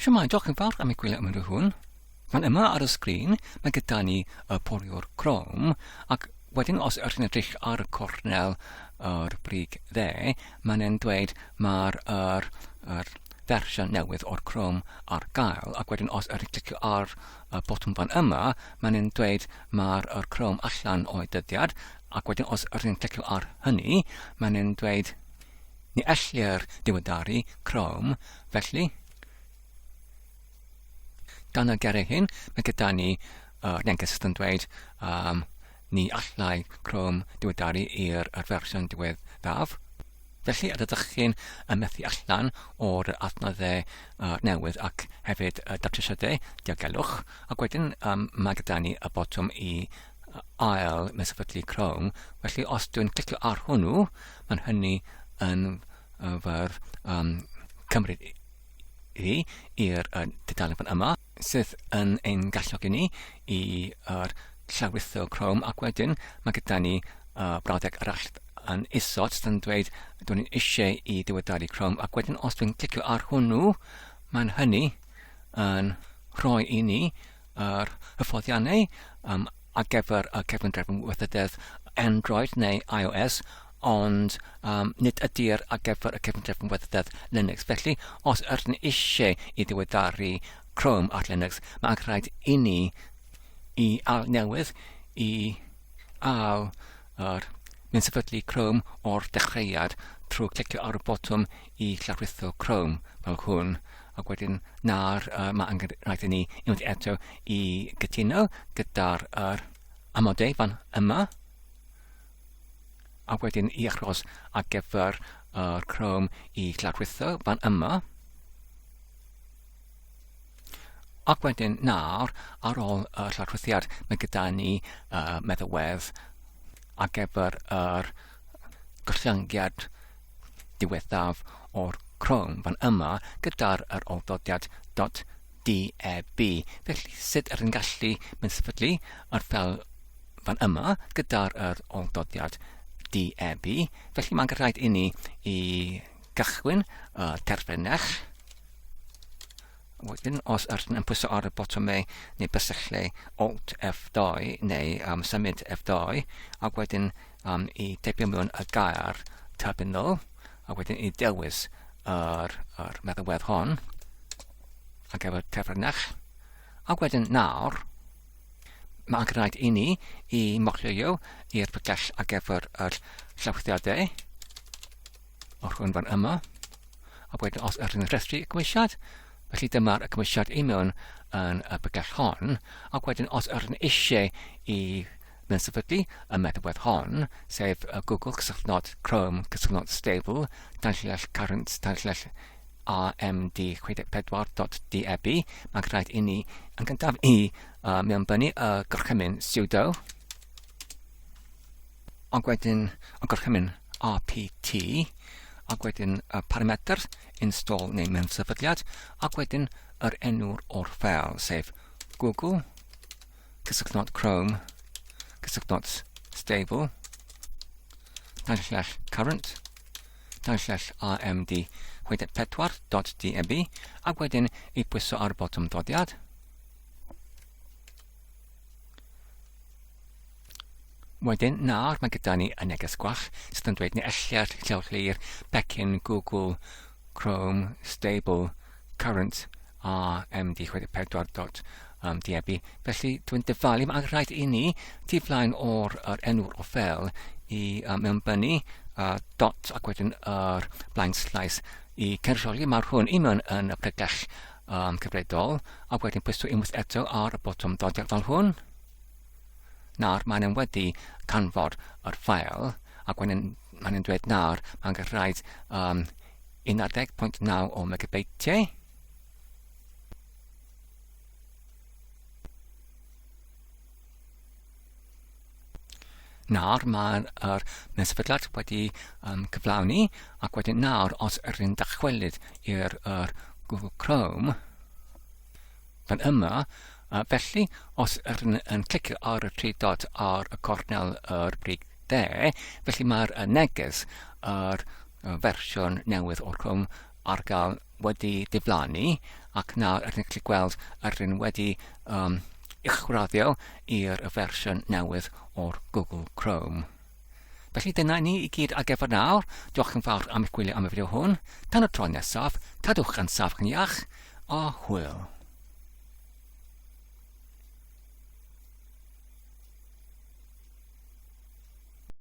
Siwmai, diolch yn fawr am ei gwylio yma hwn. Fan yma ar y sgrin, mae gyda ni y poriwr Chrome, ac wedyn os ydych chi'n edrych ar y cornel o'r brig dde, mae'n dweud mae'r fersiwn newydd o'r Chrome ar gael, ac wedyn os ydych chi'n clicio ar y botwm fan yma, mae'n dweud mae'r Chrome allan o'i dyddiad, ac wedyn os ydych chi'n clicio ar hynny, mae'n dweud ni ellir diweddaru Chrome, felly dan y gerau hyn, mae gyda ni neges yn dweud ni allai Chrome diweddaru i'r fersiwn diweddaf. Felly ydych chi'n methu allan o'r adnoddau newydd ac hefyd datrysiadau diogelwch. Ac wedyn mae gyda ni y botwm i ail mesafydlu Chrome. Felly os dwi'n clicio ar hwnnw, mae'n hynny yn fy'r cymryd i'r dudalen fan yma, sydd yn ein gallog i ni i'r llawrytho Chrome, ac wedyn mae gyda ni brawddeg arall yn isod sydd yn dweud dwi'n eisiau i diweddaru Chrome, ac wedyn os dwi'n clicio ar hwnnw, mae'n hynny yn rhoi i ni yr hyfforddiannau ar gyfer y cefngrefn weithrededd Android neu iOS, ond nid ydy'r ar gyfer y cefngrefn weithrededd Linux. Felly, os ydych chi'n eisiau i diweddaru Chrome ar Linux, mae'n rhaid i ni i ail newydd i ail sefydlu Chrome o'r dechreuad trwy clicio ar y botwm i llawrytho Chrome fel hwn. Ac wedyn mae'n rhaid i ni unwaith eto i gytuno gyda'r amodau fan yma. A wedyn i achos ar gyfer Chrome i llawrytho fan yma. Ac wedyn nawr, ar ôl y llawrythiad, mae gyda ni meddalwedd ar gyfer yr gollyngiad diwethaf o'r Chrome fan yma gyda'r oldodiad .deb. Felly sut ydych chi'n gallu sefydlu yr ffeil fan yma gyda'r oldodiad .deb. Felly mae'n rhaid i ni i gychwyn terfynach. Wedyn, os ydych chi'n pwyso ar y botwmau neu bysyllau Alt F2 neu symud F2, ac wedyn i derbyn mewn y gair terminal, a wedyn i dewis yr meddalwedd hon ar gyfer terfynach. Ac wedyn nawr, mae'n rhaid i ni i mochio i'r bygell ar gyfer yr llawrythiadau o'r hwn fan yma. A wedyn os ydych chi'n rhestru y cymwysiad, felly dyma'r cymwysiad i mewn yn y bygell hon, ac wedyn os ydych chi'n eisiau i sefydlu y meddalwedd hon, sef Google /Chrome /stable /current /rmd64.deb, mae'n rhaid i ni yn gyntaf i mewnbynnu y gorchymyn sudo, ac wedyn y gorchymyn rpt, ac wedyn y parametr install neu mewn-sefydliad, ac wedyn yr enw'r o'r ffeil, sef Google /Chrome /stable /current /rmd64.deb, ac wedyn i pwyso ar botwm dodiad. Wedyn, nawr mae gyda ni y neges gwall sydd yn dweud ni ellir llawrllir becyn Google Chrome stable current rmd64.deb. Felly dwi'n dyfalu, mae'n rhaid i ni tu flaen o'r enw'r o ffeil i mewnbynnu dot ac wedyn yr blaen slais i cynrychioli. Mae'r hwn i mewn yn y bregell cyfredol, ac wedyn pwyso unwaith eto ar y botwm dodiad fel hwn. Nawr mae'n wedi canfod yr ffeil, ac wedyn mae'n dweud nawr mae'n rhaid 11.9 o megabyteau. Nawr mae'r sefydliad wedi cyflawni, ac wedyn nawr os ydych chi'n dychwelyd i'r Google Chrome fan yma, felly os ydych yn clicio ar y 3 dot ar y cornel yr brig dde, felly mae'r neges yr fersiwn newydd o'r Chrome ar gael wedi diflannu, ac nawr ydyn ni'n gallu gweld yr un wedi uwchraddio i'r fersiwn newydd o'r Google Chrome. Felly dyna ni i gyd ar gyfer nawr. Diolch yn fawr am eich gwylio am y fideo hwn. Tan y tro nesaf, cadwch yn saff yn iach, a hwyl.